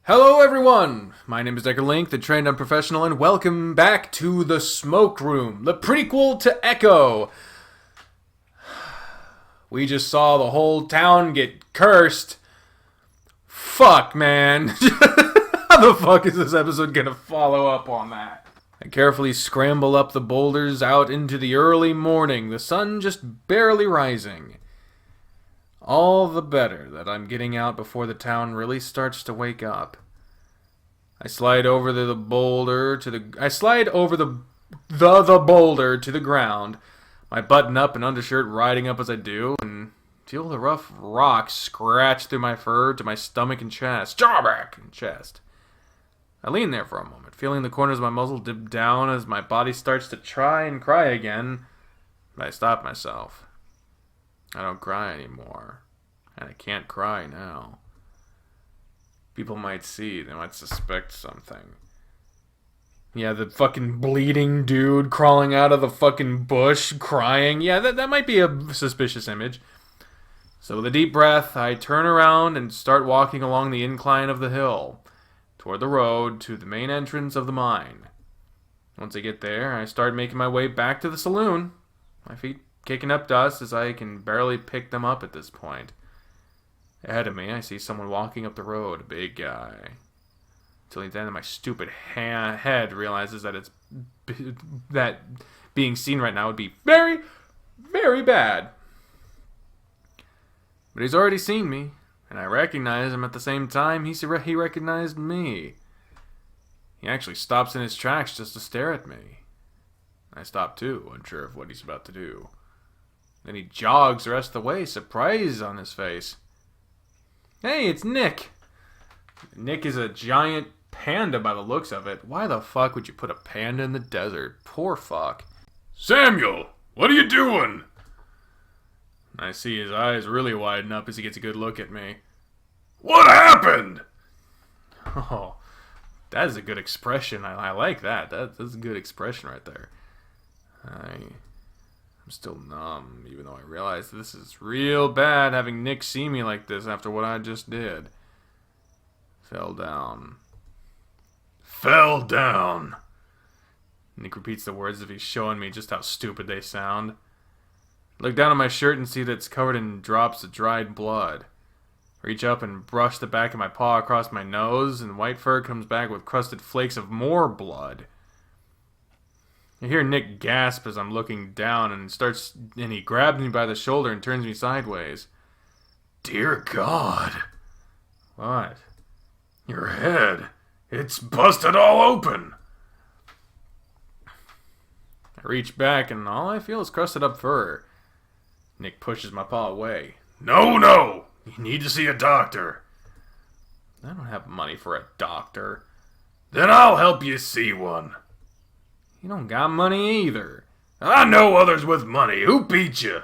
Hello everyone! My name is Decker Link, the trained unprofessional, and welcome back to The Smoke Room, the prequel to Echo. We just saw the whole town get cursed. Fuck, man. How the fuck is this episode gonna follow up on that? I carefully scramble up the boulders out into the early morning, the sun just barely rising. All the better that I'm getting out before the town really starts to wake up. I slide over the boulder to the boulder to the ground, my button up and undershirt riding up as I do, and feel the rough rocks scratch through my fur to my stomach and chest, jawback and chest. I lean there for a moment, feeling the corners of my muzzle dip down as my body starts to try and cry again, but I stop myself. I don't cry anymore, and I can't cry now. People might see, they might suspect something. Yeah, the fucking bleeding dude crawling out of the fucking bush, crying. Yeah, that might be a suspicious image. So with a deep breath, I turn around and start walking along the incline of the hill, toward the road to the main entrance of the mine. Once I get there, I start making my way back to the saloon, my feet kicking up dust as I can barely pick them up at this point. Ahead of me, I see someone walking up the road, a big guy. Until then, my stupid head realizes that being seen right now would be very, very bad. But he's already seen me, and I recognize him at the same time he recognized me. He actually stops in his tracks just to stare at me. I stop too, unsure of what he's about to do. Then he jogs the rest of the way, surprise on his face. Hey, it's Nick! Nick is a giant panda by the looks of it. Why the fuck would you put a panda in the desert? Poor fuck. Samuel, what are you doing? I see his eyes really widen up as he gets a good look at me. What happened? Oh, that is a good expression. I like that. That's a good expression right there. I'm still numb, even though I realize this is real bad having Nick see me like this after what I just did. Fell down. Fell down. Nick repeats the words as if he's showing me just how stupid they sound. I look down at my shirt and see that it's covered in drops of dried blood. Reach up and brush the back of my paw across my nose, and white fur comes back with crusted flakes of more blood. I hear Nick gasp as I'm looking down, and he grabs me by the shoulder and turns me sideways. Dear God. What? Your head. It's busted all open. I reach back, and all I feel is crusted up fur. Nick pushes my paw away. No. You need to see a doctor. I don't have money for a doctor. Then I'll help you see one. You don't got money either. I know others with money. Who beat you?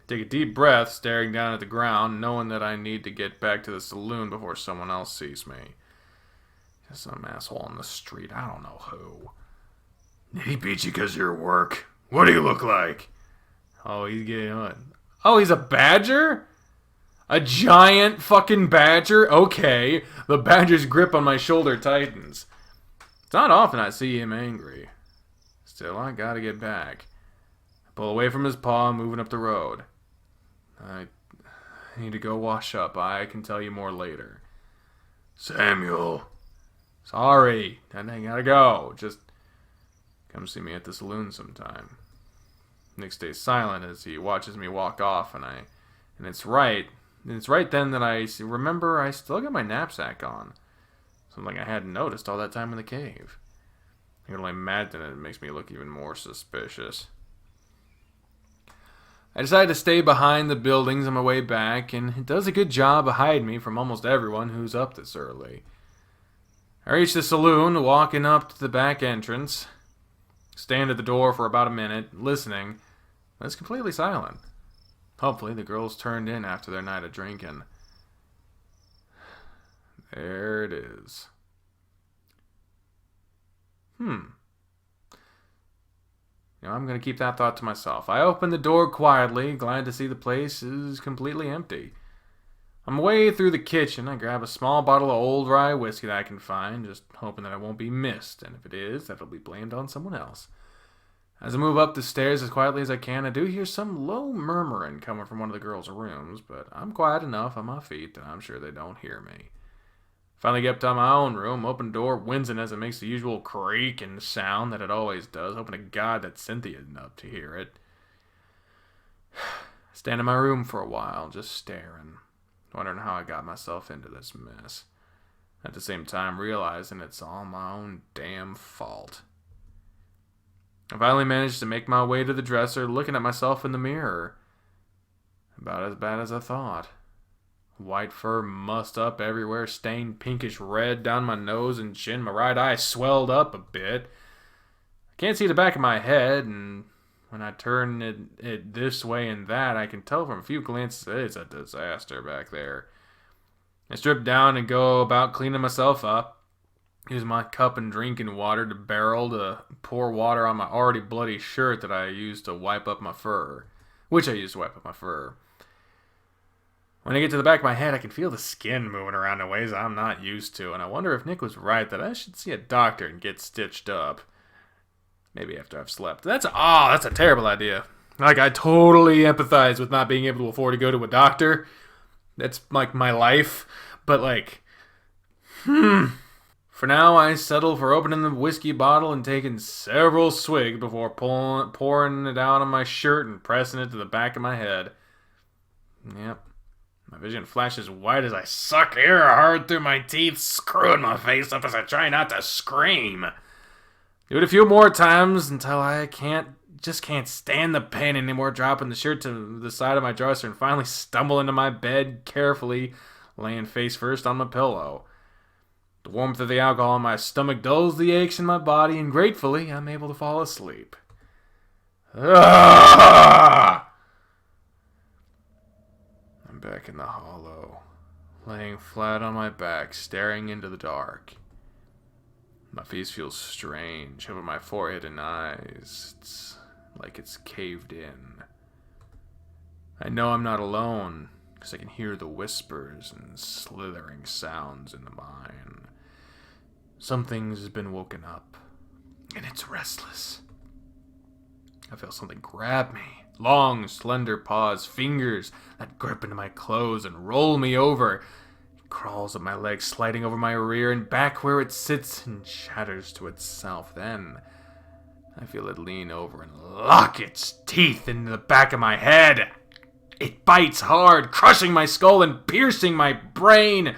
Take a deep breath, staring down at the ground, knowing that I need to get back to the saloon before someone else sees me. Just some asshole on the street. I don't know who. He beat you because of your work. What do you look like? Oh, he's getting on. Oh, he's a badger? A giant fucking badger? Okay. The badger's grip on my shoulder tightens. It's not often I see him angry. Still, I gotta get back. I pull away from his paw, moving up the road. I need to go wash up. I can tell you more later. Samuel. Sorry. I gotta go. Just come see me at the saloon sometime. Nick stays silent as he watches me walk off, and it's right then that I remember I still got my knapsack on. Something I hadn't noticed all that time in the cave. I can only imagine it makes me look even more suspicious. I decide to stay behind the buildings on my way back, and it does a good job of hiding me from almost everyone who's up this early. I reach the saloon, walking up to the back entrance. Stand at the door for about a minute, listening, but it's completely silent. Hopefully the girls turned in after their night of drinking. There it is. I'm going to keep that thought to myself. I open the door quietly, glad to see the place is completely empty. On my way through the kitchen, I grab a small bottle of old rye whiskey that I can find, just hoping that I won't be missed, and if it is, that'll be blamed on someone else. As I move up the stairs as quietly as I can, I do hear some low murmuring coming from one of the girls' rooms, but I'm quiet enough on my feet that I'm sure they don't hear me. Finally get up to my own room, open the door, wincing as it makes the usual creaking sound that it always does, hoping to God that Cynthia isn't up to hear it. Stand in my room for a while, just staring, wondering how I got myself into this mess. At the same time, realizing it's all my own damn fault. I finally managed to make my way to the dresser, looking at myself in the mirror. About as bad as I thought. White fur mussed up everywhere, stained pinkish red down my nose and chin. My right eye swelled up a bit. I can't see the back of my head, and when I turn it this way and that, I can tell from a few glances it's a disaster back there. I strip down and go about cleaning myself up. Use my cup and drinking water to barrel to pour water on my already bloody shirt that I used to wipe up my fur. When I get to the back of my head, I can feel the skin moving around in ways I'm not used to, and I wonder if Nick was right that I should see a doctor and get stitched up. Maybe after I've slept. That's a terrible idea. Like, I totally empathize with not being able to afford to go to a doctor. That's, like, my life. But, like, For now, I settle for opening the whiskey bottle and taking several swigs before pouring it out on my shirt and pressing it to the back of my head. Yep. My vision flashes white as I suck air hard through my teeth, screwing my face up as I try not to scream. Do it a few more times until I can't stand the pain anymore, dropping the shirt to the side of my dresser and finally stumble into my bed, carefully laying face first on my pillow. The warmth of the alcohol in my stomach dulls the aches in my body, and gratefully, I'm able to fall asleep. Ah! I'm back in the hollow, laying flat on my back, staring into the dark. My face feels strange over my forehead and eyes. It's like it's caved in. I know I'm not alone, because I can hear the whispers and slithering sounds in the mine. Something's been woken up, and it's restless. I feel something grab me. Long, slender paws, fingers that grip into my clothes and roll me over. It crawls up my legs, sliding over my rear and back where it sits and chatters to itself. Then I feel it lean over and lock its teeth into the back of my head. It bites hard, crushing my skull and piercing my brain.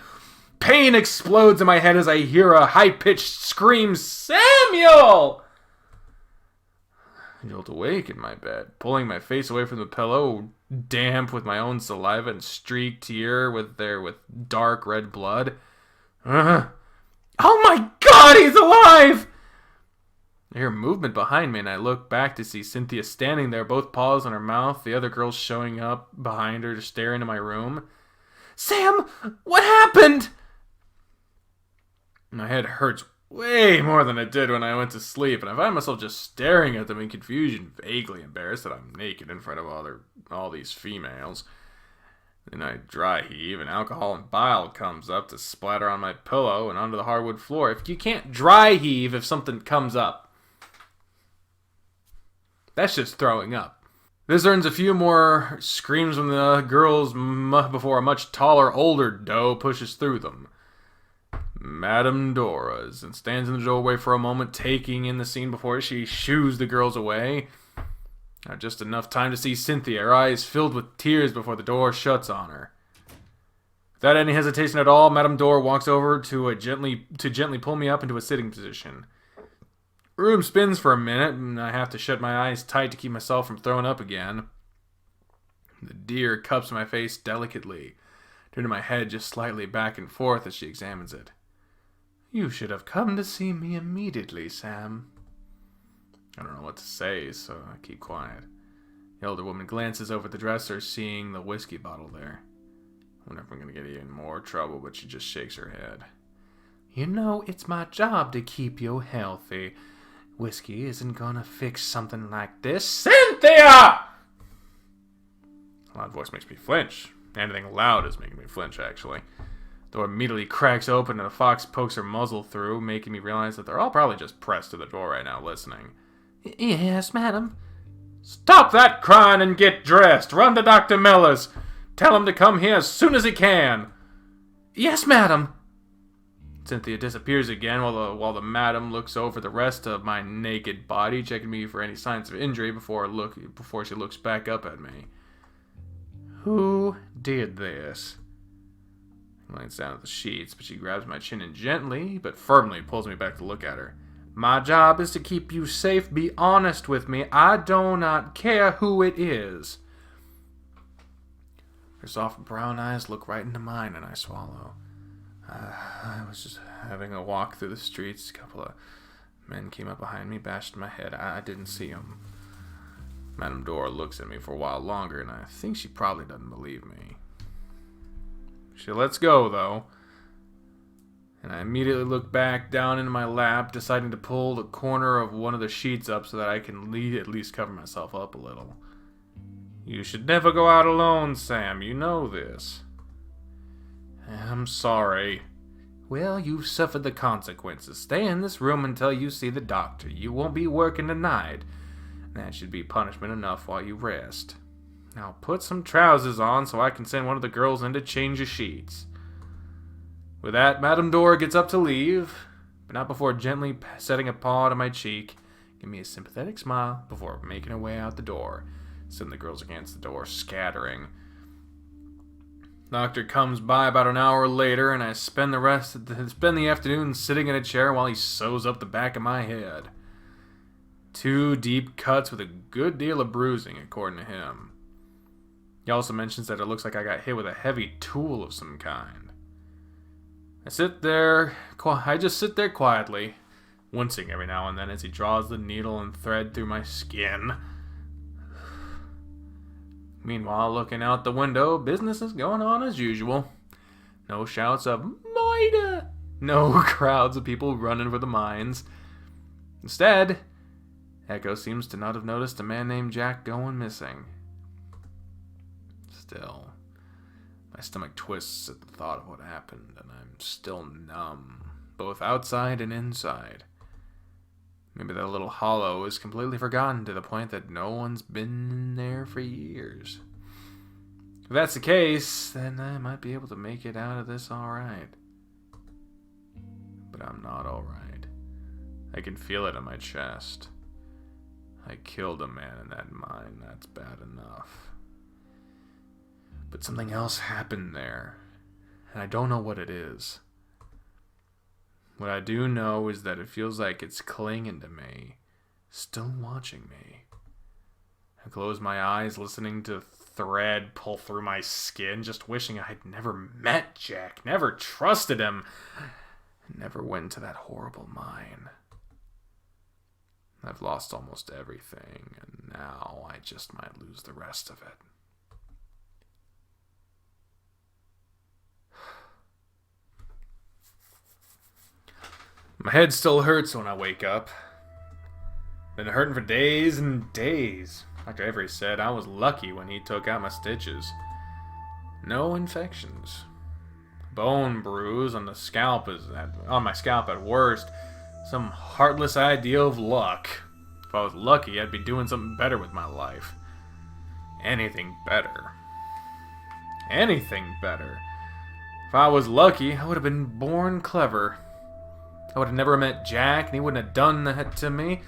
Pain explodes in my head as I hear a high-pitched scream, "Samuel!" I jolt awake in my bed, pulling my face away from the pillow, damp with my own saliva and streaked here with dark red blood. Oh my God, he's alive! I hear movement behind me, and I look back to see Cynthia standing there, both paws in her mouth, the other girl showing up behind her to stare into my room. "Sam, what happened?" My head hurts way more than it did when I went to sleep, and I find myself just staring at them in confusion, vaguely embarrassed that I'm naked in front of all these females. Then I dry heave, and alcohol and bile comes up to splatter on my pillow and onto the hardwood floor. If you can't dry heave if something comes up, that's just throwing up. This earns a few more screams from the girls before a much taller, older doe pushes through them. Madame Dora's, and stands in the doorway for a moment, taking in the scene before she shoos the girls away. Just enough time to see Cynthia, her eyes filled with tears before the door shuts on her. Without any hesitation at all, Madame Dora walks over to gently pull me up into a sitting position. The room spins for a minute, and I have to shut my eyes tight to keep myself from throwing up again. The deer cups my face delicately, turning my head just slightly back and forth as she examines it. "You should have come to see me immediately, Sam." I don't know what to say, so I keep quiet. The older woman glances over the dresser, seeing the whiskey bottle there. I wonder if I'm going to get in more trouble, but she just shakes her head. "You know, it's my job to keep you healthy. Whiskey isn't going to fix something like this." "Cynthia!" A loud voice makes me flinch. Anything loud is making me flinch, actually. The door immediately cracks open and a fox pokes her muzzle through, making me realize that they're all probably just pressed to the door right now, listening. Yes, madam. Stop that crying and get dressed. Run to Dr. Miller's. Tell him to come here as soon as he can. Yes, madam. Cynthia disappears again while the madam looks over the rest of my naked body, checking me for any signs of injury before she looks back up at me. Who did this? I glance down at the sheets, but she grabs my chin and gently, but firmly pulls me back to look at her. My job is to keep you safe. Be honest with me. I do not care who it is. Her soft brown eyes look right into mine, and I swallow. I was just having a walk through the streets. A couple of men came up behind me, bashed my head. I didn't see them. Madame Dora looks at me for a while longer, and I think she probably doesn't believe me. She lets go, though. And I immediately look back down into my lap, deciding to pull the corner of one of the sheets up so that I can at least cover myself up a little. You should never go out alone, Sam. You know this. I'm sorry. Well, you've suffered the consequences. Stay in this room until you see the doctor. You won't be working tonight. That should be punishment enough while you rest. Now put some trousers on so I can send one of the girls in to change your sheets. With that, Madame Dora gets up to leave, but not before gently setting a paw to my cheek, give me a sympathetic smile before making her way out the door, sending the girls against the door, scattering. Doctor comes by about an hour later, and I spend the afternoon sitting in a chair while he sews up the back of my head. 2 deep cuts with a good deal of bruising, according to him. He also mentions that it looks like I got hit with a heavy tool of some kind. I just sit there quietly, wincing every now and then as he draws the needle and thread through my skin. Meanwhile, looking out the window, business is going on as usual. No shouts of "Murder!" No crowds of people running for the mines. Instead, Echo seems to not have noticed a man named Jack going missing. Still, my stomach twists at the thought of what happened, and I'm still numb, both outside and inside. Maybe that little hollow is completely forgotten to the point that no one's been in there for years. If that's the case, then I might be able to make it out of this alright. But I'm not alright. I can feel it in my chest. I killed a man in that mine, that's bad enough. But something else happened there, and I don't know what it is. What I do know is that it feels like it's clinging to me, still watching me. I close my eyes, listening to thread pull through my skin, just wishing I'd never met Jack, never trusted him, never went to that horrible mine. I've lost almost everything, and now I just might lose the rest of it. My head still hurts when I wake up. Been hurting for days and days. Dr. Avery said I was lucky when he took out my stitches. No infections. Bone bruise on my scalp at worst. Some heartless idea of luck. If I was lucky, I'd be doing something better with my life. Anything better. Anything better. If I was lucky, I would have been born clever. I would have never met Jack, and he wouldn't have done that to me.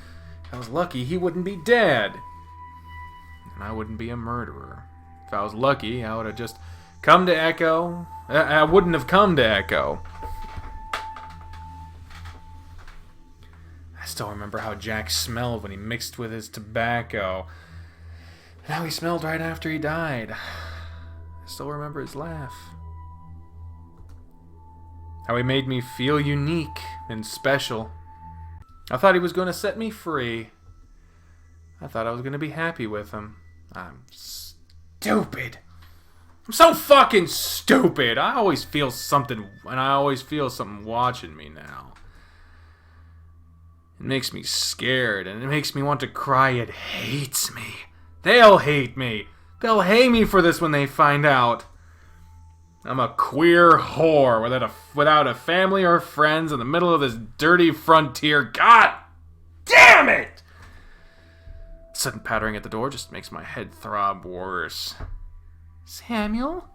If I was lucky, he wouldn't be dead. And I wouldn't be a murderer. If I was lucky, I would have just come to Echo. I wouldn't have come to Echo. I still remember how Jack smelled when he mixed with his tobacco. And how he smelled right after he died. I still remember his laugh. How he made me feel unique and special. I thought he was going to set me free. I thought I was going to be happy with him. I'm stupid. I'm so fucking stupid. I always feel something watching me now. It makes me scared, and it makes me want to cry. It hates me. They'll hate me. They'll hate me for this when they find out. I'm a queer whore without a family or friends in the middle of this dirty frontier. God damn it! Sudden pattering at the door just makes my head throb worse. Samuel?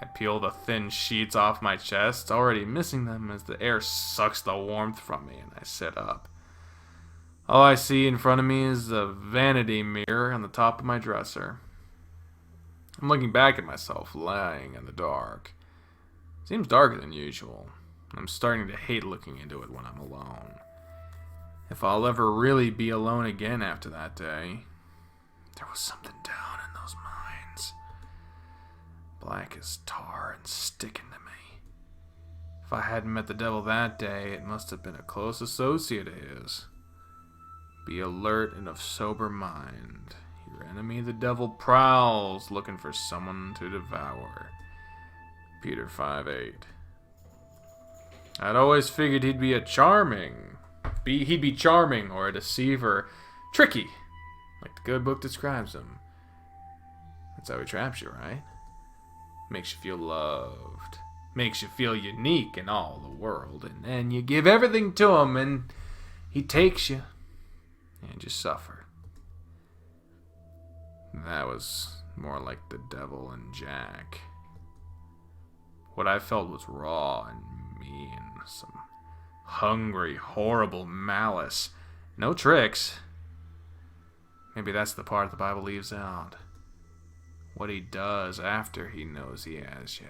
I peel the thin sheets off my chest, already missing them as the air sucks the warmth from me, and I sit up. All I see in front of me is a vanity mirror on the top of my dresser. I'm looking back at myself, lying in the dark. It seems darker than usual. I'm starting to hate looking into it when I'm alone. If I'll ever really be alone again after that day, there was something down in those mines. Black as tar and sticking to me. If I hadn't met the devil that day, it must have been a close associate of his. Be alert and of sober mind. Your enemy, the devil, prowls, looking for someone to devour. Peter 5:8. I'd always figured he'd be charming or a deceiver. Tricky, like the good book describes him. That's how he traps you, right? Makes you feel loved. Makes you feel unique in all the world. And then you give everything to him and he takes you. And you suffer. That was more like the devil and Jack. What I felt was raw and mean. Some hungry, horrible malice. No tricks. Maybe that's the part the Bible leaves out. What he does after he knows he has you.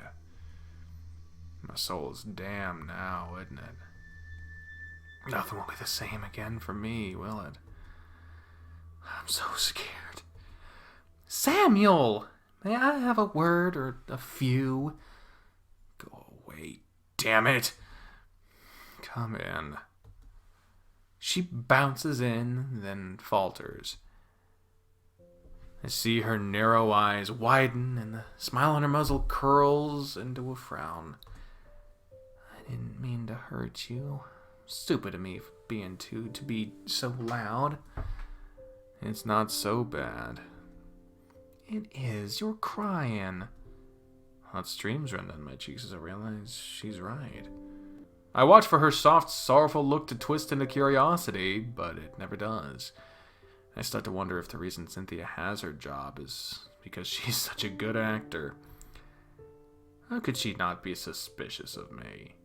My soul is damned now, isn't it? Nothing will be the same again for me, will it? I'm so scared. Samuel! May I have a word or a few? Go away, damn it! Come in. She bounces in, then falters. I see her narrow eyes widen, and the smile on her muzzle curls into a frown. I didn't mean to hurt you. Stupid of me for being to be so loud. It's not so bad. It is. You're crying. Hot streams run down my cheeks as I realize she's right. I watch for her soft, sorrowful look to twist into curiosity, but it never does. I start to wonder if the reason Cynthia has her job is because she's such a good actor. How could she not be suspicious of me?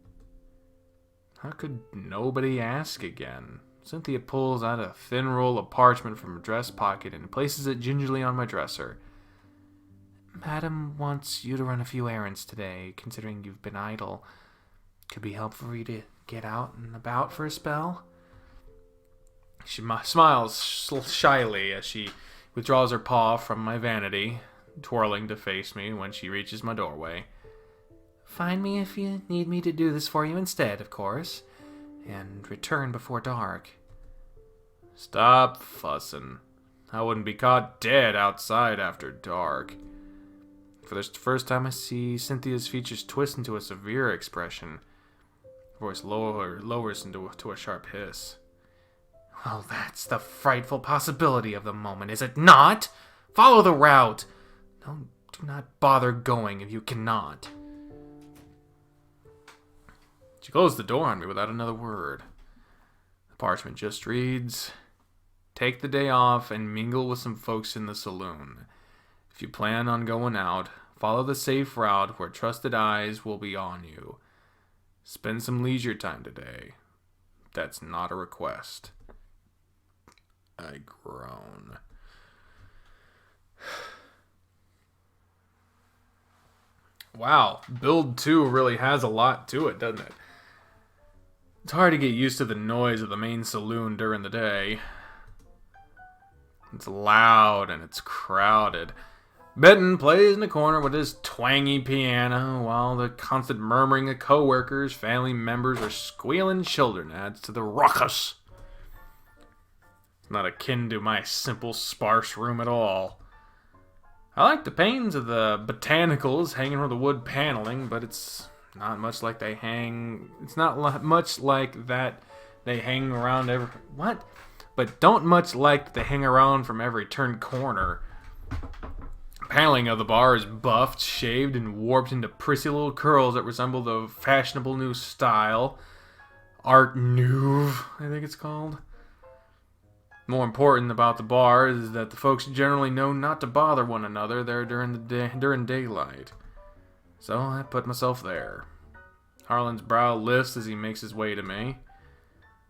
How could nobody ask again? Cynthia pulls out a thin roll of parchment from her dress pocket and places it gingerly on my dresser. Madam wants you to run a few errands today, considering you've been idle. Could be helpful for you to get out and about for a spell. She smiles shyly as she withdraws her paw from my vanity, twirling to face me when she reaches my doorway. Find me if you need me to do this for you instead, of course. And return before dark. Stop fussing. I wouldn't be caught dead outside after dark. For the first time I see Cynthia's features twist into a severe expression. Her voice lowers into a sharp hiss. Well, that's the frightful possibility of the moment, is it not? Follow the route. Do not bother going if you cannot. She closed the door on me without another word. The parchment just reads, take the day off and mingle with some folks in the saloon. If you plan on going out, follow the safe route where trusted eyes will be on you. Spend some leisure time today. That's not a request. I groan. Wow, Build 2 really has a lot to it, doesn't it? It's hard to get used to the noise of the main saloon during the day. It's loud and it's crowded. Benton plays in the corner with his twangy piano, while the constant murmuring of co-workers, family members, or squealing children adds to the ruckus. It's not akin to my simple, sparse room at all. I like the paintings of the botanicals hanging from the wood paneling, but it's not much like they hang. It's not much like that they hang around every. What? But don't much like they hang around from every turn corner. paneling of the bar is buffed, shaved, and warped into prissy little curls that resemble the fashionable new style. Art Nouveau, I think it's called. More important about the bar is that the folks generally know not to bother one another there during daylight. So I put myself there. Harlan's brow lifts as he makes his way to me.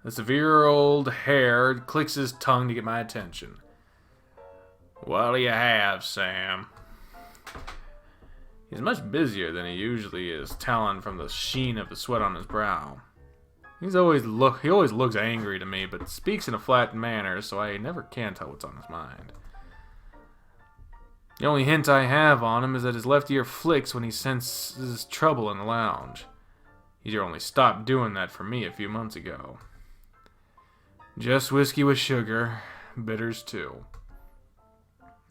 The severe old hair clicks his tongue to get my attention. What do you have, Sam? He's much busier than he usually is, telling from the sheen of the sweat on his brow. He always looks angry to me, but speaks in a flat manner, so I never can tell what's on his mind. The only hint I have on him is that his left ear flicks when he senses trouble in the lounge. He's only stopped doing that for me a few months ago. Just whiskey with sugar, bitters too.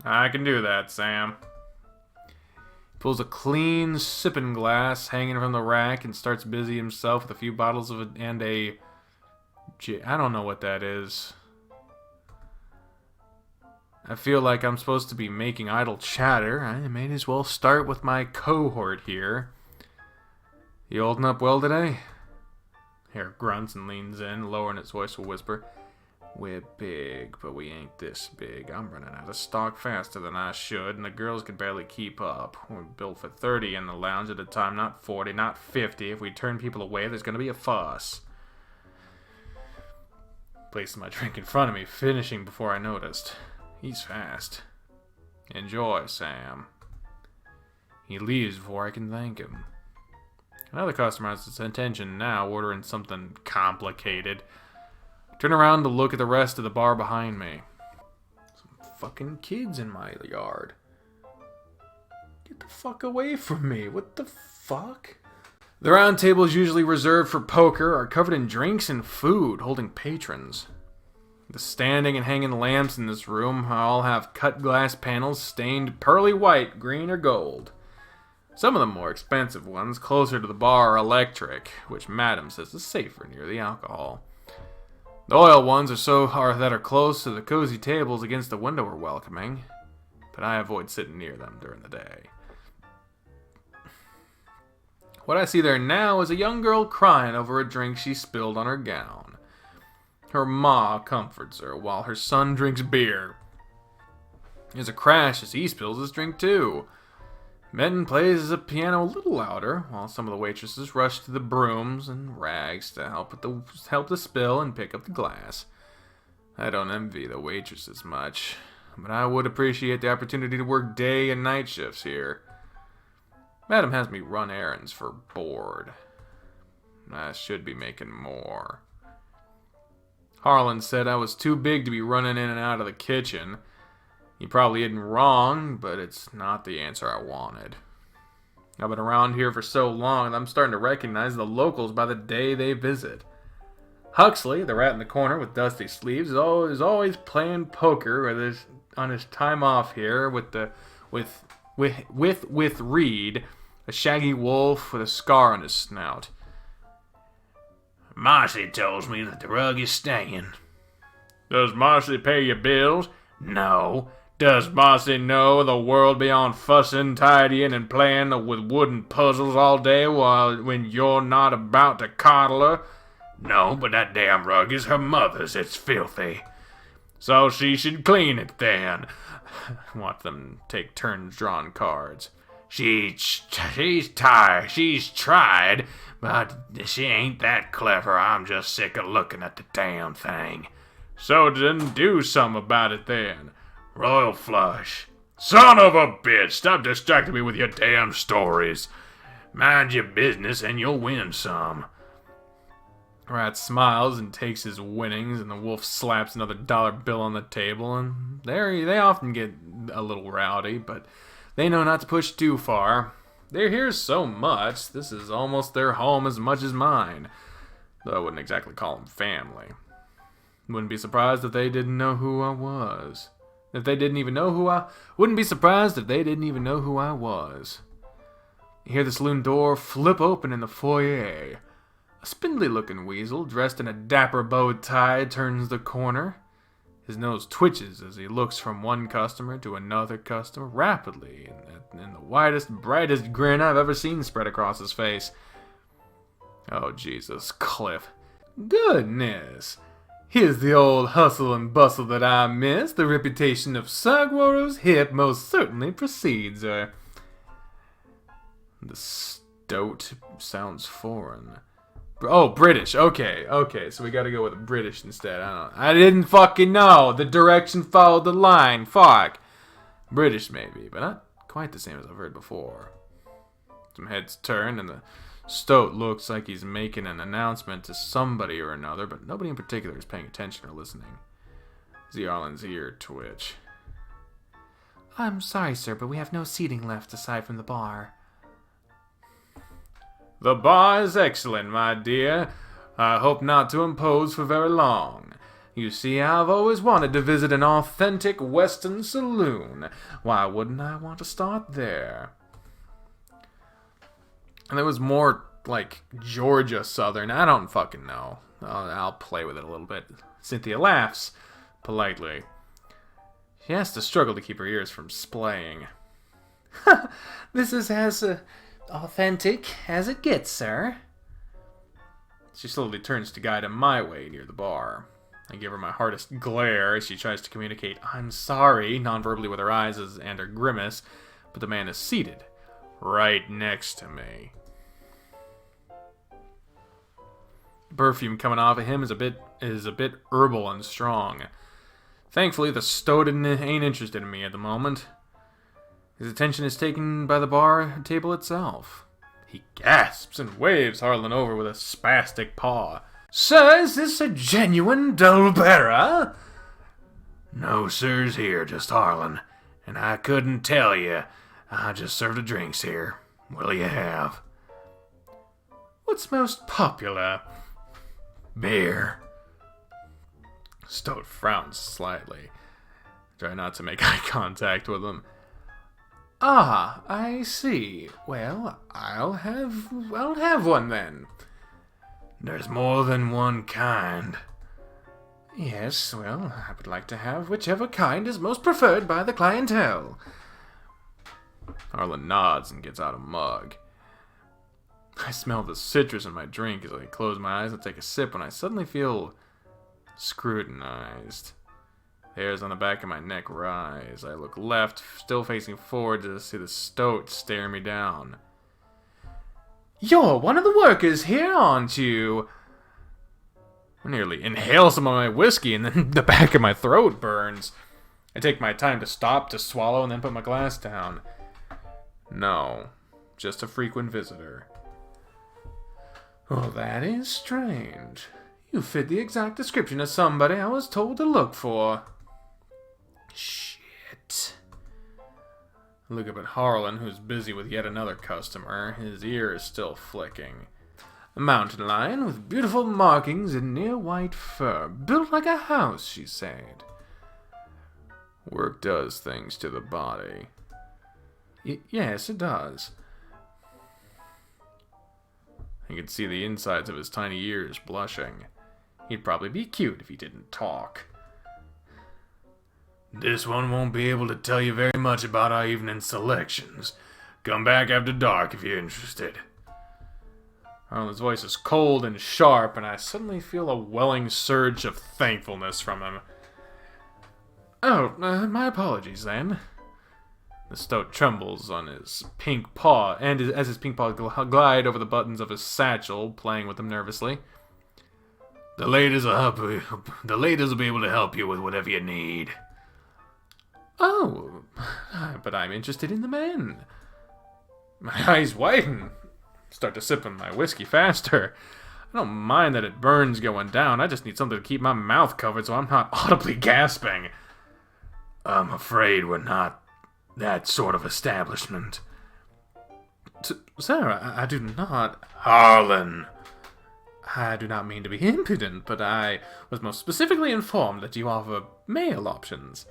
I can do that, Sam. He pulls a clean sipping glass hanging from the rack and starts busy himself with a few bottles of it and a... I don't know what that is. I feel like I'm supposed to be making idle chatter. I may as well start with my cohort here. You holding up well today? Hare grunts and leans in, lowering his voice to a whisper. We're big, but we ain't this big. I'm running out of stock faster than I should, and the girls can barely keep up. We're built for 30 in the lounge at a time, not 40, not 50. If we turn people away, there's going to be a fuss. Placing my drink in front of me, finishing before I noticed. He's fast. Enjoy, Sam. He leaves before I can thank him. Another customer has his attention now, ordering something complicated. Turn around to look at the rest of the bar behind me. Some fucking kids in my yard. Get the fuck away from me. What the fuck? The round tables usually reserved for poker are covered in drinks and food, holding patrons. The standing and hanging lamps in this room all have cut glass panels stained pearly white, green, or gold. Some of the more expensive ones, closer to the bar, are electric, which Madam says is safer near the alcohol. The oil ones that are close to the cozy tables against the window are welcoming, but I avoid sitting near them during the day. What I see there now is a young girl crying over a drink she spilled on her gown. Her ma comforts her while her son drinks beer. There's a crash as he spills his drink too. Benton plays the piano a little louder, while some of the waitresses rush to the brooms and rags to help the spill and pick up the glass. I don't envy the waitresses much, but I would appreciate the opportunity to work day and night shifts here. Madam has me run errands for board. I should be making more. Harlan said I was too big to be running in and out of the kitchen. He probably isn't wrong, but it's not the answer I wanted. I've been around here for so long that I'm starting to recognize the locals by the day they visit. Huxley, the rat in the corner with dusty sleeves, is always playing poker on his time off here with Reed, a shaggy wolf with a scar on his snout. Marcy tells me that the rug is staying. Does Marcy pay your bills? No. Does Marcy know the world beyond fussing, tidying, and playing with wooden puzzles all day when you're not about to coddle her? No, but that damn rug is her mother's. It's filthy. So she should clean it then. Watch them take turns drawing cards. She's tired. She's tried, but she ain't that clever. I'm just sick of looking at the damn thing. So then do something about it then. Royal flush. Son of a bitch, stop distracting me with your damn stories. Mind your business and you'll win some. Rat smiles and takes his winnings, and the wolf slaps another dollar bill on the table, and they often get a little rowdy, but they know not to push too far. They're here so much, this is almost their home as much as mine, though I wouldn't exactly call them family. Wouldn't be surprised if they didn't know who I was. Wouldn't be surprised if they didn't even know who I was. You hear the saloon door flip open in the foyer. A spindly-looking weasel, dressed in a dapper bow tie, turns the corner. His nose twitches as he looks from one customer to another customer rapidly, and the widest, brightest grin I've ever seen spread across his face. Oh, Jesus, Cliff. Goodness. Here's the old hustle and bustle that I miss. The reputation of Sagwaro's hip most certainly precedes her. The stoat sounds foreign. Oh, British. Okay. So we gotta go with British instead. I didn't fucking know. The direction followed the line. Fuck. British maybe, but not quite the same as I've heard before. Some heads turn, and the stoat looks like he's making an announcement to somebody or another, but nobody in particular is paying attention or listening. See Arlen's ear twitch. I'm sorry, sir, but we have no seating left aside from the bar. The bar is excellent, my dear. I hope not to impose for very long. You see, I've always wanted to visit an authentic Western saloon. Why wouldn't I want to start there? And there was more, like, Georgia Southern. I don't fucking know. I'll play with it a little bit. Cynthia laughs politely. She has to struggle to keep her ears from splaying. This is as authentic as it gets, sir. She slowly turns to guide him my way near the bar. I give her my hardest glare as she tries to communicate I'm sorry, non-verbally with her eyes and her grimace, but the man is seated right next to me. The perfume coming off of him is a bit herbal and strong. Thankfully, the stoat ain't interested in me at the moment. His attention is taken by the bar table itself. He gasps and waves Harlan over with a spastic paw. Sir, is this a genuine Dolbera? No, sir's here, just Harlan. And I couldn't tell you. I just served the drinks here. What'll you have? What's most popular? Beer. Stoat frowns slightly. Try not to make eye contact with him. Ah, I see. Well, I'll have one then. There's more than one kind. Yes, well, I would like to have whichever kind is most preferred by the clientele. Harlan nods and gets out a mug. I smell the citrus in my drink as I close my eyes and take a sip when I suddenly feel scrutinized. Hairs on the back of my neck rise. I look left, still facing forward, to see the stoat stare me down. You're one of the workers here, aren't you? I nearly inhale some of my whiskey and then the back of my throat burns. I take my time to stop, to swallow, and then put my glass down. No, just a frequent visitor. Well, that is strange. You fit the exact description of somebody I was told to look for. Shit. I look up at Harlan, who's busy with yet another customer. His ear is still flicking. A mountain lion with beautiful markings and near white fur. Built like a house, she said. Work does things to the body. Yes, it does. I could see the insides of his tiny ears blushing. He'd probably be cute if he didn't talk. This one won't be able to tell you very much about our evening selections. Come back after dark if you're interested. Harlan's voice is cold and sharp, and I suddenly feel a welling surge of thankfulness from him. Oh, my apologies, then. The stoat trembles on his pink paw, and as his pink paw glide over the buttons of his satchel, playing with them nervously. The ladies will be able to help you with whatever you need. Oh, but I'm interested in the men. My eyes widen. Start to sip on my whiskey faster. I don't mind that it burns going down. I just need something to keep my mouth covered so I'm not audibly gasping. I'm afraid we're not that sort of establishment. Sir, I do not... Harlan! I do not mean to be impudent, but I was most specifically informed that you offer male options.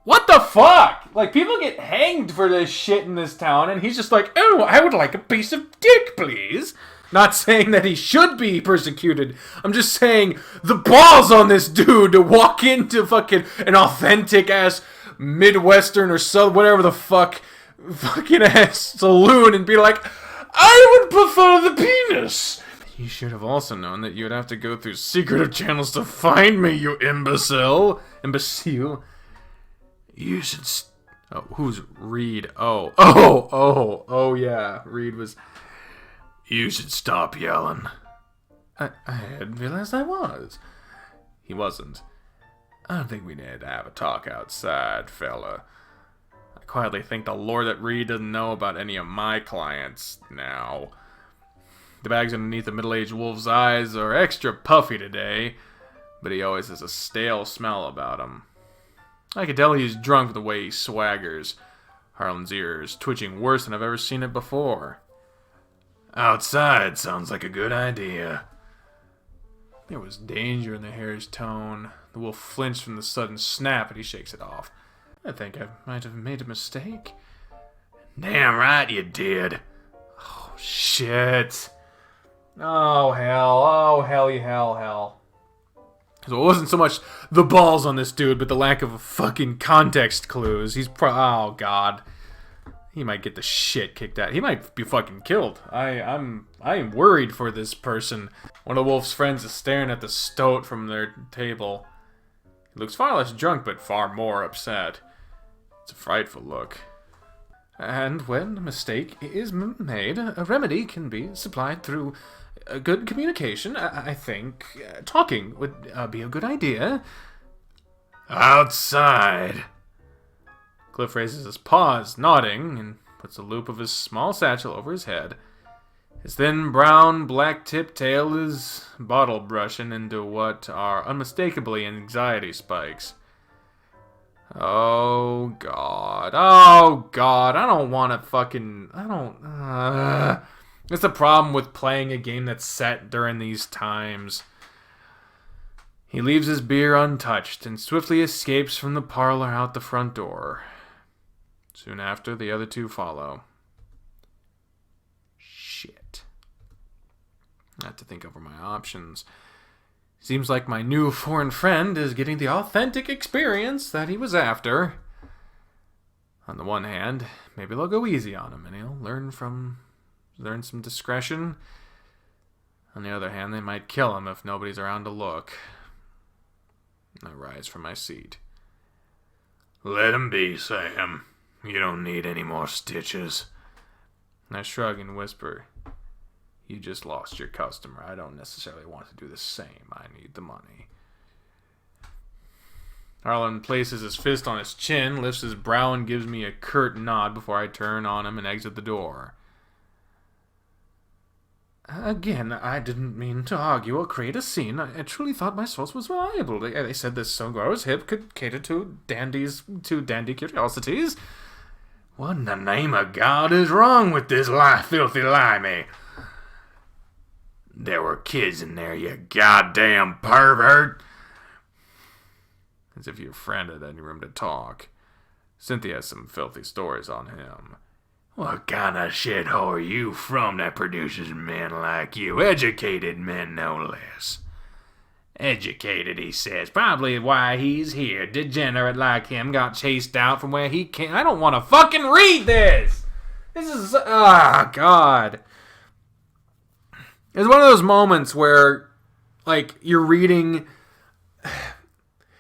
What the fuck? Like, people get hanged for this shit in this town, and he's just like, oh, I would like a piece of dick, please. Not saying that he should be persecuted. I'm just saying the balls on this dude to walk into fucking an authentic ass Midwestern or whatever the fucking ass saloon and be like, I would prefer the penis. You should have also known that you'd have to go through secretive channels to find me, you imbecile. You should... Oh, who's Reed? Oh, yeah. Reed was... You should stop yelling. I hadn't realized I was. He wasn't. I don't think we need to have a talk outside, fella. I quietly think the Lord that Reed doesn't know about any of my clients now. The bags underneath the middle-aged wolf's eyes are extra puffy today, but he always has a stale smell about him. I can tell he's drunk with the way he swaggers. Harlan's ears twitching worse than I've ever seen it before. Outside sounds like a good idea. There was danger in the hare's tone. The wolf flinched from the sudden snap, and he shakes it off. I think I might have made a mistake. Damn right you did. Oh, shit. Oh, hell. So it wasn't so much the balls on this dude, but the lack of fucking context clues. Oh, God. He might get the shit kicked out. He might be fucking killed. I am worried for this person. One of the wolf's friends is staring at the stoat from their table. He looks far less drunk, but far more upset. It's a frightful look. And when a mistake is made, a remedy can be supplied through good communication. I think talking would be a good idea. Outside. Cliff raises his paws, nodding, and puts a loop of his small satchel over his head. His thin, brown, black-tipped tail is bottle brushing into what are unmistakably anxiety spikes. Oh, God. I don't want to fucking... That's the problem with playing a game that's set during these times. He leaves his beer untouched and swiftly escapes from the parlor out the front door. Soon after, the other two follow. Shit. I have to think over my options. Seems like my new foreign friend is getting the authentic experience that he was after. On the one hand, maybe they'll go easy on him and he'll learn some discretion. On the other hand, they might kill him if nobody's around to look. I rise from my seat. Let him be, Sam. You don't need any more stitches. I shrug and whisper, you just lost your customer. I don't necessarily want to do the same. I need the money. Harlan places his fist on his chin, lifts his brow, and gives me a curt nod before I turn on him and exit the door. Again, I didn't mean to argue or create a scene. I truly thought my source was reliable. They said this Sogoro's hip could cater to dandy curiosities. What in the name of God is wrong with this filthy limey? There were kids in there, you goddamn pervert. As if your friend had any room to talk. Cynthia has some filthy stories on him. What kind of shithole are you from that produces men like you? Educated men, no less. Educated, he says. Probably why he's here. Degenerate like him got chased out from where he came. I don't want to fucking read this! This is... God. It's one of those moments where, like, you're reading...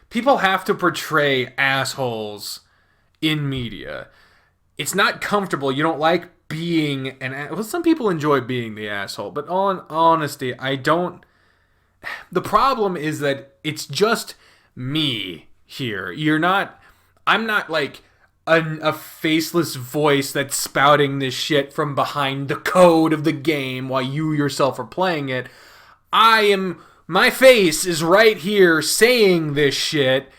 People have to portray assholes in media. It's not comfortable. You don't like being an... Well, some people enjoy being the asshole, but on honesty, I don't... The problem is that it's just me here. I'm not like a faceless voice that's spouting this shit from behind the code of the game while you yourself are playing it. My face is right here saying this shit,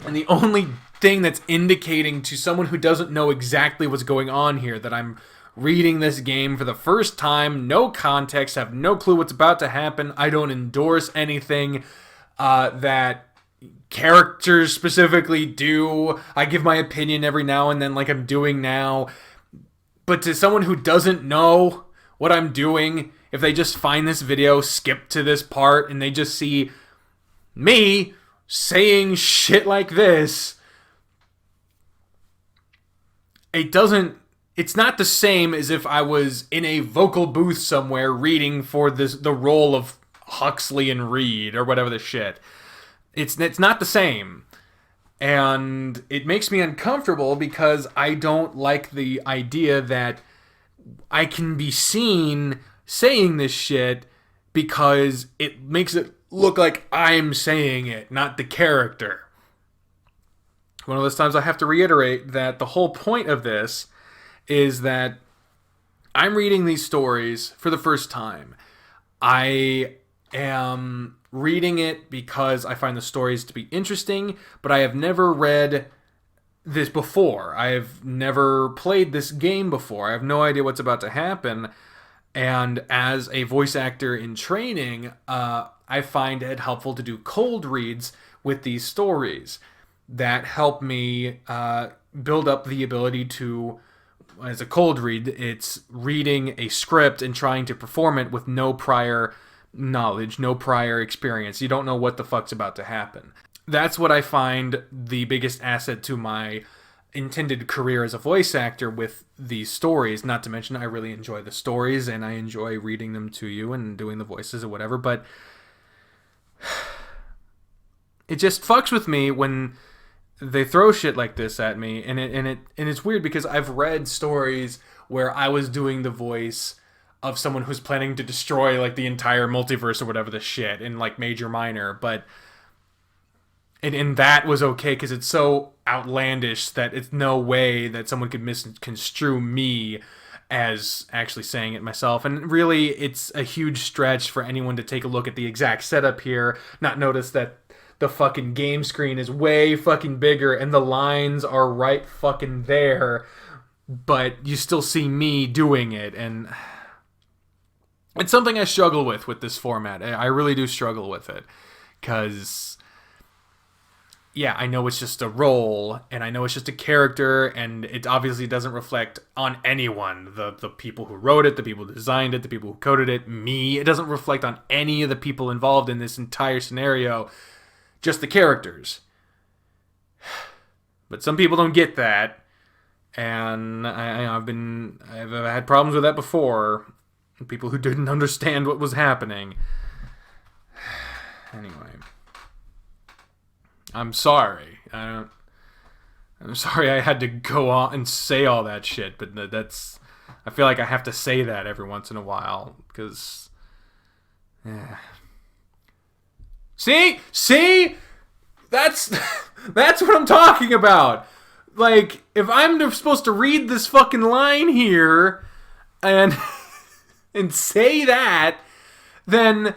and the only thing that's indicating to someone who doesn't know exactly what's going on here that I'm reading this game for the first time, no context, have no clue what's about to happen. I don't endorse anything that characters specifically do. I give my opinion every now and then like I'm doing now. But to someone who doesn't know what I'm doing, if they just find this video, skip to this part, and they just see me saying shit like this, it's not the same as if I was in a vocal booth somewhere reading for the role of Huxley and Reed or whatever the shit. It's not the same. And it makes me uncomfortable because I don't like the idea that I can be seen saying this shit because it makes it look like I'm saying it, not the character. One of those times I have to reiterate that the whole point of this is that I'm reading these stories for the first time. I am reading it because I find the stories to be interesting, but I have never read this before. I have never played this game before. I have no idea what's about to happen. And as a voice actor in training, I find it helpful to do cold reads with these stories that help me build up the ability to, as a cold read, it's reading a script and trying to perform it with no prior knowledge, no prior experience. You don't know what the fuck's about to happen. That's what I find the biggest asset to my intended career as a voice actor with these stories. Not to mention I really enjoy the stories and I enjoy reading them to you and doing the voices or whatever, but it just fucks with me when they throw shit like this at me, and it's weird because I've read stories where I was doing the voice of someone who's planning to destroy like the entire multiverse or whatever the shit in like Major Minor, but and that was okay because it's so outlandish that it's no way that someone could misconstrue me as actually saying it myself. And really, it's a huge stretch for anyone to take a look at the exact setup here, not notice that the fucking game screen is way fucking bigger and the lines are right fucking there, but you still see me doing it, and it's something I struggle with this format. I really do struggle with it, because yeah, I know it's just a role, and I know it's just a character, and it obviously doesn't reflect on anyone. The people who wrote it, the people who designed it, the people who coded it, me. It doesn't reflect on any of the people involved in this entire scenario, just the characters. But some people don't get that, and I've had problems with that before. People who didn't understand what was happening. Anyway. I'm sorry. I'm sorry I had to go on and say all that shit, but I feel like I have to say that every once in a while, because yeah. See? That's what I'm talking about. Like, if I'm supposed to read this fucking line here and say that, then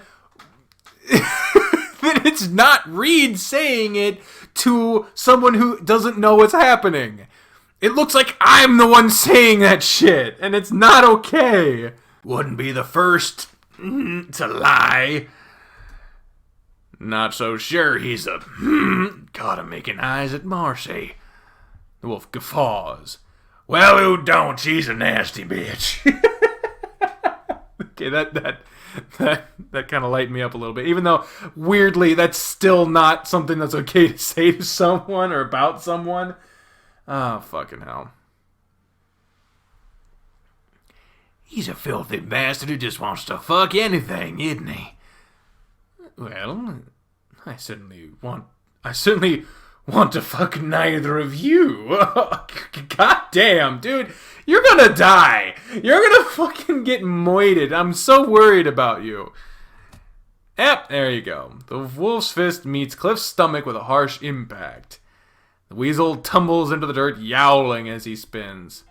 then it's not Reed saying it to someone who doesn't know what's happening. It looks like I'm the one saying that shit, and it's not okay. Wouldn't be the first to lie. Not so sure he's a caught him making eyes at Marcy. The wolf guffaws. Well, who don't? She's a nasty bitch. Okay, that kind of lightened me up a little bit. Even though, weirdly, that's still not something that's okay to say to someone or about someone. Oh, fucking hell. He's a filthy bastard who just wants to fuck anything, isn't he? Well, I certainly want to fuck neither of you. God damn, dude. You're gonna die. You're gonna fucking get moited. I'm so worried about you. Yep, there you go. The wolf's fist meets Cliff's stomach with a harsh impact. The weasel tumbles into the dirt, yowling as he spins.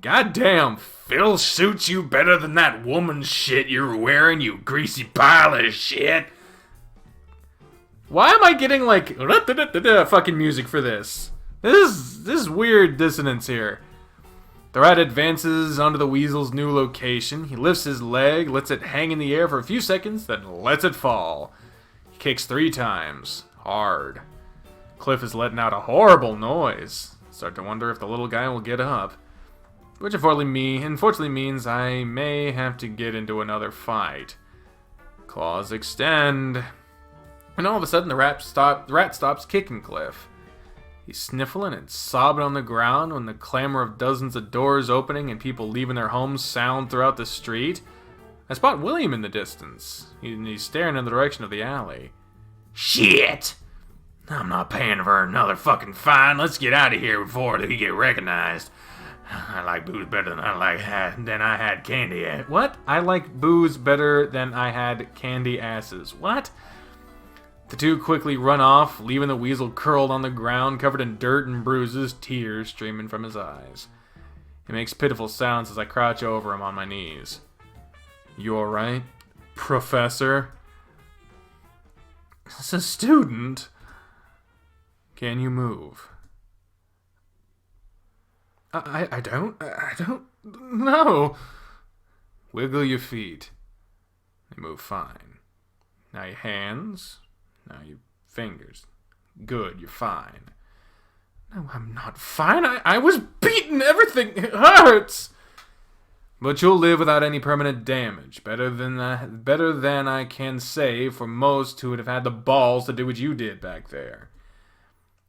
God damn, Phil suits you better than that woman's shit you're wearing, you greasy pile of shit. Why am I getting like fucking music for this? This is weird dissonance here. The rat advances onto the weasel's new location. He lifts his leg, lets it hang in the air for a few seconds, then lets it fall. He kicks 3 times. Hard. Cliff is letting out a horrible noise. Start to wonder if the little guy will get up. Which unfortunately means I may have to get into another fight. Claws extend. And all of a sudden the rat stops kicking Cliff. He's sniffling and sobbing on the ground when the clamor of dozens of doors opening and people leaving their homes sound throughout the street. I spot William in the distance. He's staring in the direction of the alley. Shit! I'm not paying for another fucking fine. Let's get out of here before we get recognized. I like booze better than I had candy at. What? I like booze better than I had candy asses. What? The two quickly run off, leaving the weasel curled on the ground, covered in dirt and bruises, tears streaming from his eyes. He makes pitiful sounds as I crouch over him on my knees. You alright, Professor? As a student? Can you move? I don't know. Wiggle your feet. They move fine. Now your hands. Now your fingers. Good, you're fine. No, I'm not fine. I was beaten. Everything hurts. But you'll live without any permanent damage. Better than I can say for most who would have had the balls to do what you did back there.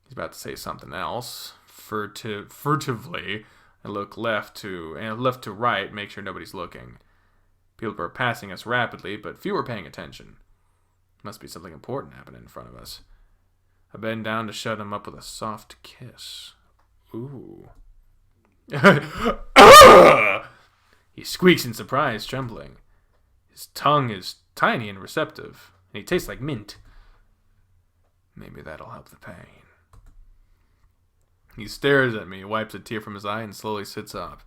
He's about to say something else. Furtively, I look left to right, make sure nobody's looking. People are passing us rapidly, but few are paying attention. Must be something important happening in front of us. I bend down to shut him up with a soft kiss. Ooh. He squeaks in surprise, trembling. His tongue is tiny and receptive, and he tastes like mint. Maybe that'll help the pain. He stares at me, wipes a tear from his eye, and slowly sits up.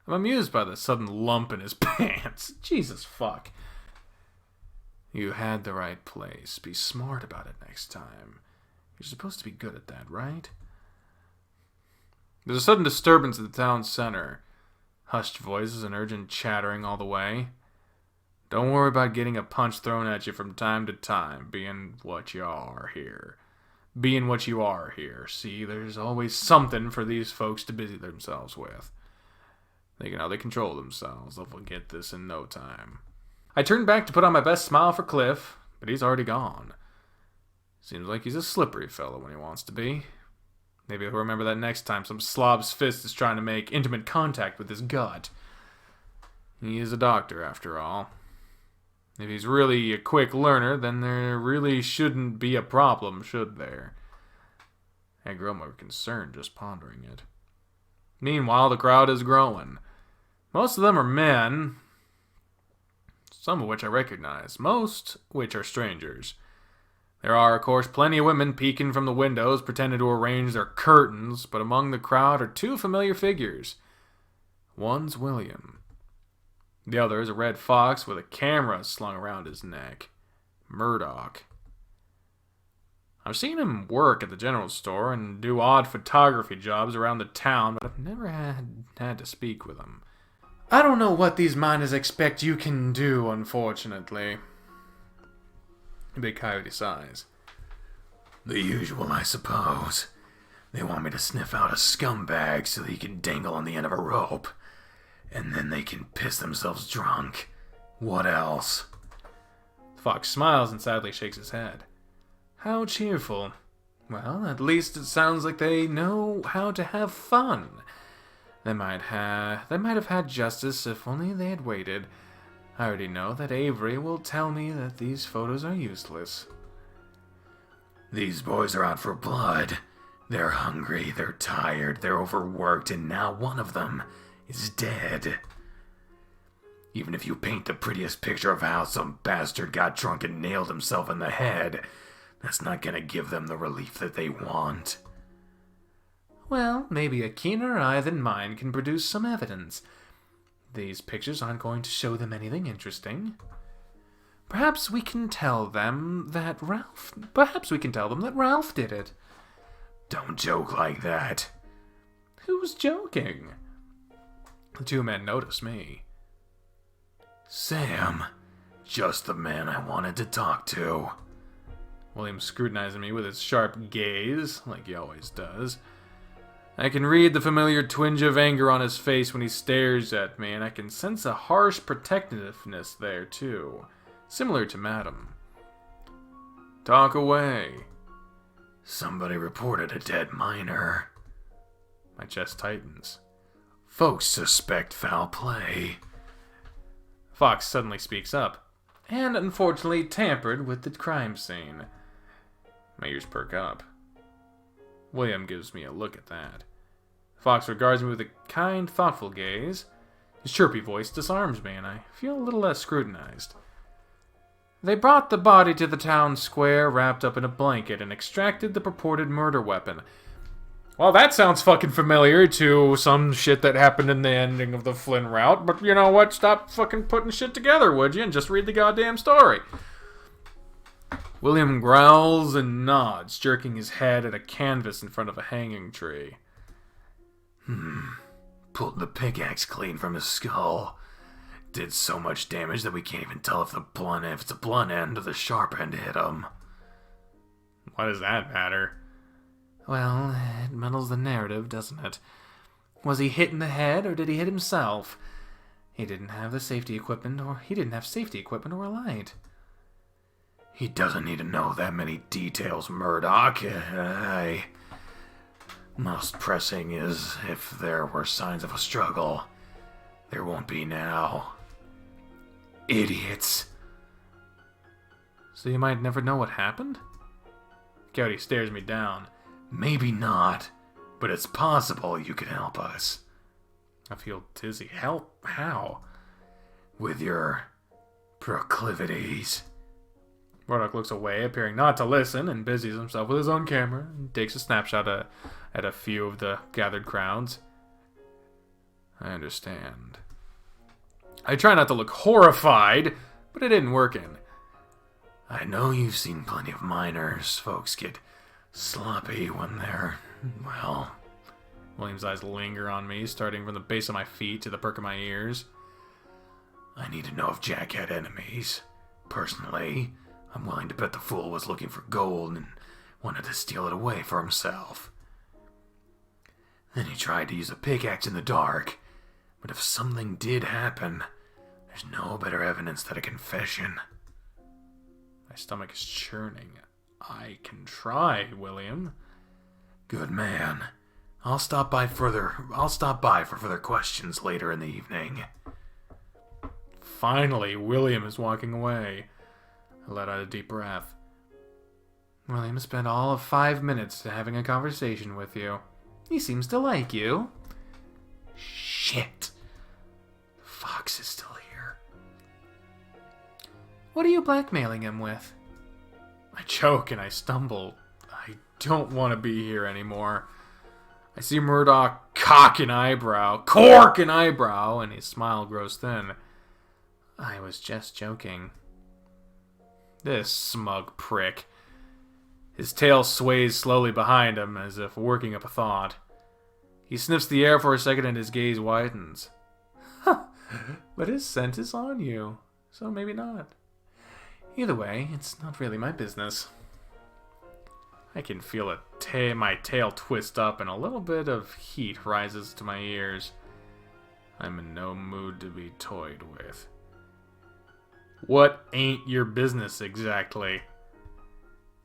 I'm amused by the sudden lump in his pants. Jesus fuck. You had the right place. Be smart about it next time. You're supposed to be good at that, right? There's a sudden disturbance at the town center. Hushed voices and urgent chattering all the way. Don't worry about getting a punch thrown at you from time to time, being what you are here. See, there's always something for these folks to busy themselves with. They can how they control themselves. They'll forget this in no time. I turn back to put on my best smile for Cliff, but he's already gone. Seems like he's a slippery fellow when he wants to be. Maybe he'll remember that next time some slob's fist is trying to make intimate contact with his gut. He is a doctor, after all. If he's really a quick learner, then there really shouldn't be a problem, should there? I grow more concerned just pondering it. Meanwhile, the crowd is growing. Most of them are men, some of which I recognize, most which are strangers. There are, of course, plenty of women peeking from the windows, pretending to arrange their curtains, but among the crowd are two familiar figures. One's William. The other is a red fox with a camera slung around his neck. Murdoch. I've seen him work at the general store and do odd photography jobs around the town, but I've never had to speak with him. I don't know what these miners expect you can do, unfortunately. Big Coyote sighs. The usual, I suppose. They want me to sniff out a scumbag so he can dangle on the end of a rope. And then they can piss themselves drunk. What else? Fox smiles and sadly shakes his head. How cheerful. Well, at least it sounds like they know how to have fun. They might have had justice if only they had waited. I already know that Avery will tell me that these photos are useless. These boys are out for blood. They're hungry, they're tired, they're overworked, and now one of them is dead. Even if you paint the prettiest picture of how some bastard got drunk and nailed himself in the head, that's not gonna give them the relief that they want. Well, maybe a keener eye than mine can produce some evidence. These pictures aren't going to show them anything interesting. Perhaps we can tell them that Ralph did it. Don't joke like that. Who's joking? The two men notice me. Sam, just the man I wanted to talk to. William scrutinizing me with his sharp gaze, like he always does. I can read the familiar twinge of anger on his face when he stares at me, and I can sense a harsh protectiveness there, too. Similar to Madam. Talk away. Somebody reported a dead miner. My chest tightens. Folks suspect foul play. Fox suddenly speaks up, and unfortunately tampered with the crime scene. My ears perk up. William gives me a look at that. Fox regards me with a kind, thoughtful gaze. His chirpy voice disarms me, and I feel a little less scrutinized. They brought the body to the town square, wrapped up in a blanket, and extracted the purported murder weapon. Well, that sounds fucking familiar to some shit that happened in the ending of the Flynn route, but you know what? Stop fucking putting shit together, would you? And just read the goddamn story. William growls and nods, jerking his head at a canvas in front of a hanging tree. Pulled the pickaxe clean from his skull. Did so much damage that we can't even tell if it's a blunt end or the sharp end hit him. Why does that matter? Well, it muddles the narrative, doesn't it? Was he hit in the head, or did he hit himself? He didn't have safety equipment or a light. He doesn't need to know that many details, Murdoch. Most pressing is if there were signs of a struggle. There won't be now. Idiots. So you might never know what happened? Cody stares me down. Maybe not, but it's possible you can help us. I feel dizzy. Help? How? With your proclivities. Murdoch looks away, appearing not to listen, and busies himself with his own camera and takes a snapshot at a few of the gathered crowds. I understand. I try not to look horrified, but it isn't working. I know you've seen plenty of miners. Folks get sloppy when they're, well... William's eyes linger on me, starting from the base of my feet to the perk of my ears. I need to know if Jack had enemies. Personally, I'm willing to bet the fool was looking for gold and wanted to steal it away for himself. Then he tried to use a pickaxe in the dark. But if something did happen, there's no better evidence than a confession. My stomach is churning. I can try, William. Good man. I'll stop by for further questions later in the evening. Finally, William is walking away. I let out a deep breath. William spent all of 5 minutes having a conversation with you. He seems to like you. Shit. Fox is still here. What are you blackmailing him with? I choke and I stumble. I don't want to be here anymore. I see Murdoch cork an eyebrow, and his smile grows thin. I was just joking. This smug prick. His tail sways slowly behind him, as if working up a thought. He sniffs the air for a second and his gaze widens. But his scent is on you, so maybe not. Either way, it's not really my business. I can feel my tail twist up and a little bit of heat rises to my ears. I'm in no mood to be toyed with. What ain't your business exactly?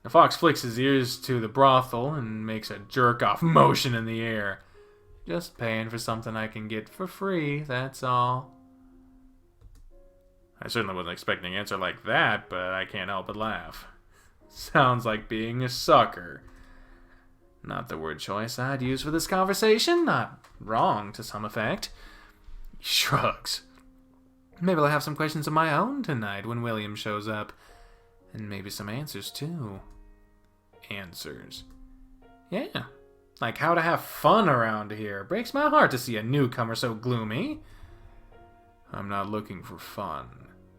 The fox flicks his ears to the brothel and makes a jerk-off motion in the air. Just paying for something I can get for free, that's all. I certainly wasn't expecting an answer like that, but I can't help but laugh. Sounds like being a sucker. Not the word choice I'd use for this conversation. Not wrong to some effect. He shrugs. Maybe I'll have some questions of my own tonight when William shows up. And maybe some answers, too. Answers. Yeah. Like how to have fun around here. Breaks my heart to see a newcomer so gloomy. I'm not looking for fun.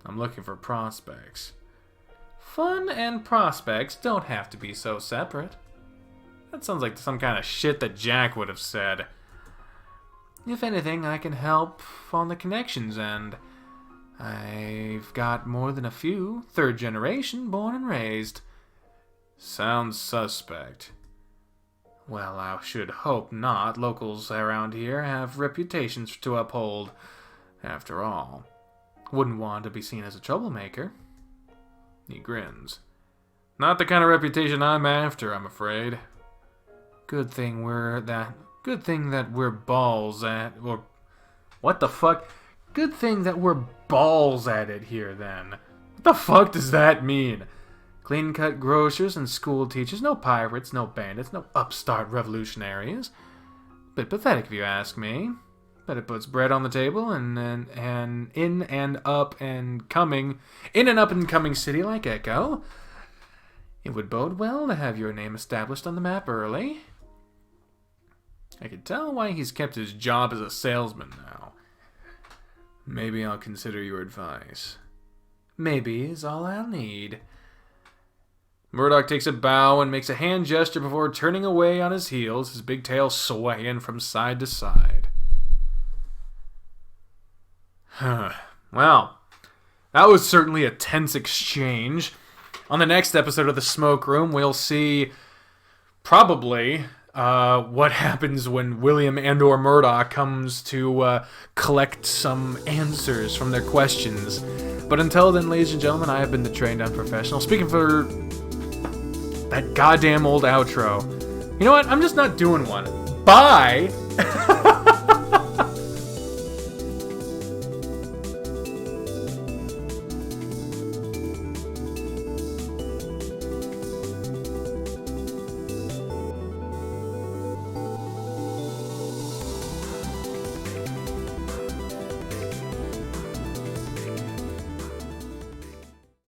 I'm looking for prospects. Fun and prospects don't have to be so separate. That sounds like some kind of shit that Jack would have said. If anything, I can help on the connections end. I've got more than a few. 3rd generation, born and raised. Sounds suspect. Well, I should hope not. Locals around here have reputations to uphold. After all, wouldn't want to be seen as a troublemaker. He grins. Not the kind of reputation I'm after, I'm afraid. Good thing that we're balls at, or what the fuck? Good thing that we're balls at it here, then. What the fuck does that mean? Clean-cut grocers and school teachers, no pirates, no bandits, no upstart revolutionaries. Bit pathetic if you ask me. But it puts bread on the table and in and up and coming city like Echo. It would bode well to have your name established on the map early. I can tell why he's kept his job as a salesman now. Maybe I'll consider your advice. Maybe is all I'll need. Murdoch takes a bow and makes a hand gesture before turning away on his heels, his big tail swaying from side to side. Well, that was certainly a tense exchange. On the next episode of The Smoke Room, we'll see probably what happens when William and/or Murdoch comes to collect some answers from their questions. But until then, ladies and gentlemen, I have been the Trained Unprofessional. Speaking for that goddamn old outro. You know what? I'm just not doing one. Bye!